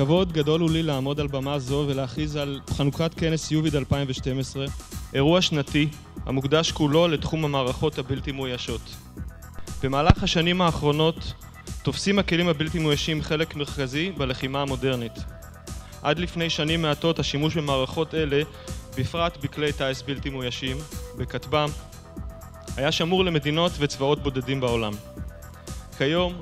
כבוד גדול הוא לי לעמוד על במה זו ולהכריז על חנוכת כנס יוביד 2012, אירוע שנתי המוקדש כולו לתחום המערכות הבלתי מאוישות. במהלך השנים האחרונות תופסים הכלים הבלתי מאוישים חלק מרכזי בלחימה המודרנית. עד לפני שנים מעטות השימוש במערכות אלה, בפרט בכלי טייס בלתי מאוישים, בכטב"ם, היה שמור למדינות וצבאות בודדים בעולם. כיום,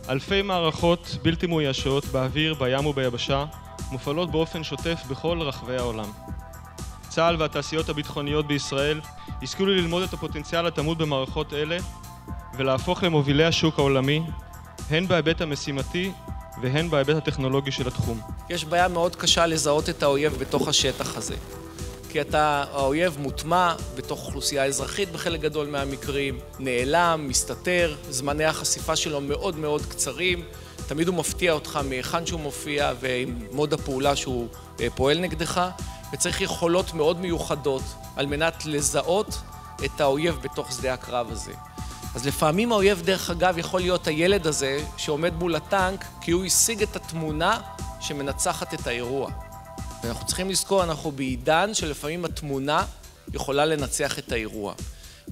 אלפי מערכות בלתי מאוישות באוויר, בים וביבשה מופעלות באופן שוטף בכל רחבי העולם. צה"ל והתעשיות הביטחוניות בישראל השכילו ללמוד את הפוטנציאל הטמון במערכות אלה ולהפוך למובילי השוק העולמי, הן בהיבט המשימתי והן בהיבט הטכנולוגי של התחום. יש בעיה מאוד קשה לזהות את האויב בתוך השטח הזה. כי האויב מוטמע בתוך אוכלוסייה אזרחית בחלק גדול מהמקרים, נעלם, מסתתר, זמני החשיפה שלו מאוד מאוד קצרים, תמיד הוא מפתיע אותך מהיכן שהוא מופיע ועם מוד הפעולה שהוא פועל נגדך, וצריך יכולות מאוד מיוחדות על מנת לזהות את האויב בתוך שדה הקרב הזה. אז לפעמים האויב דרך אגב יכול להיות הילד הזה שעומד מול הטנק כי הוא השיג את התמונה שמנצחת את האירוע. ואנחנו צריכים לזכור, אנחנו בעידן שלפעמים התמונה יכולה לנצח את האירוע.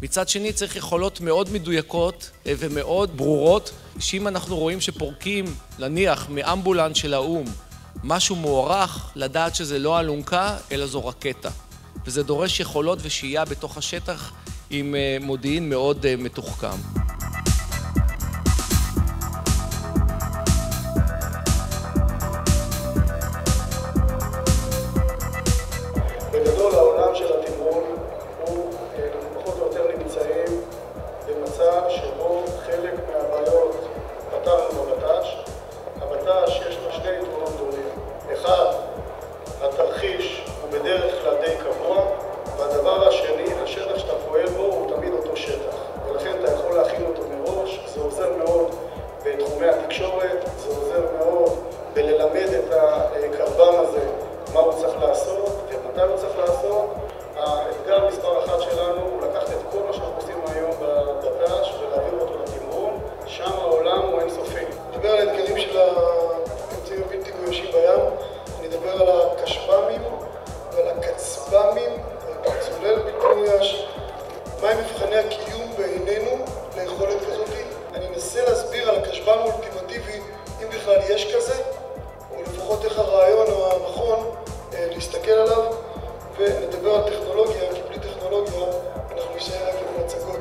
מצד שני צריך יכולות מאוד מדויקות ומאוד ברורות, שאם אנחנו רואים שפורקים, נניח, מאמבולנס של האום, משהו מוערך, לדעת שזה לא אלונקה, אלא זו רקטה. וזה דורש יכולות ושהייה בתוך השטח עם מודיעין מאוד מתוחכם. בגדול העולם של התמרון הוא פחות או יותר נמצאים במצב שבו חלק מהבעיות פתרנו בבט"ש. הבט"ש יש לו שני יתרונות גדולים. אחד, התרחיש הוא בדרך כלל די קבוע, והדבר השני, השטח שאתה פועל בו הוא תמיד אותו שטח. ולכן אתה יכול להכין אותו מראש, זה עוזר מאוד בתחומי התקשורת, זה עוזר מאוד בללמד את הקרב"ם הזה מה הוא צריך לעשות ומתי הוא צריך לעשות. האתגר מספר אחת שלנו הוא לקחת את כל מה שאנחנו עושים היום בבט"ש ולהעביר אותו לתמרון, שם העולם הוא אינסופי. אני מדבר על האתגרים של האמצעים הבלתי מאוישים בים, אני אדבר על הכשב"מים ועל הכצב"מים, צולל בלתי מאויש. מהם מבחני הקיום בעינינו ליכולת כזאת? אני אנסה להסביר על הכשב"ם האולטימטיבי, אם בכלל יש כזה, או לפחות איך הרעיון או הנכון להסתכל עליו, ונדבר על טכנולוגיה, כי בלי טכנולוגיה אנחנו נשאר רק עם הצגות.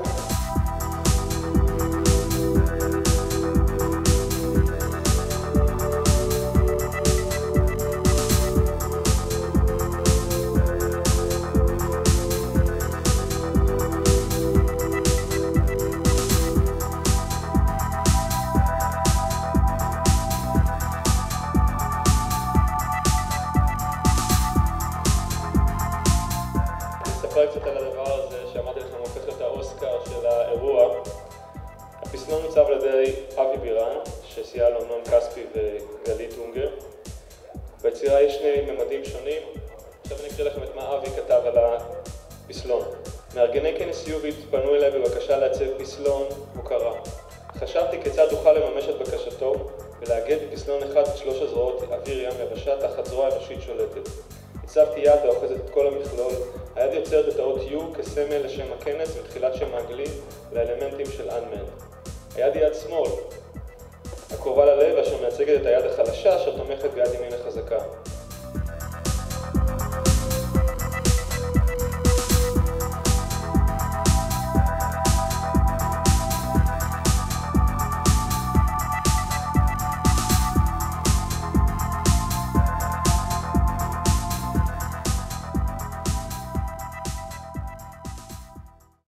אספר קצת על הדבר הזה שאמרתי לכם הופך להיות האוסקר של האירוע. הפסלון נוצב על ידי אבי בירן, שסייע לו נועם כספי וגלית אונגר. ביצירה יש שני ממדים שונים. עכשיו אני אקריא לכם את מה אבי כתב על הפסלון. מארגני כנס יוביד פנו אליי בבקשה לעצב פסלון הוקרה. חשבתי כיצד אוכל לממש את בקשתו ולאגד בפסלון אחד את שלוש הזרועות אוויר ים יבשה תחת זרוע אנושית שולטת. הצבתי יד האוחזת את כל המכלול, היד יוצרת את האות U כסמל לשם הכנס ותחילת שם האנגלי לאלמנטים של Unmanned. היד היא יד שמאל, הקרובה ללב אשר מייצגת את היד החלשה אשר תומכת ביד ימין החזקה.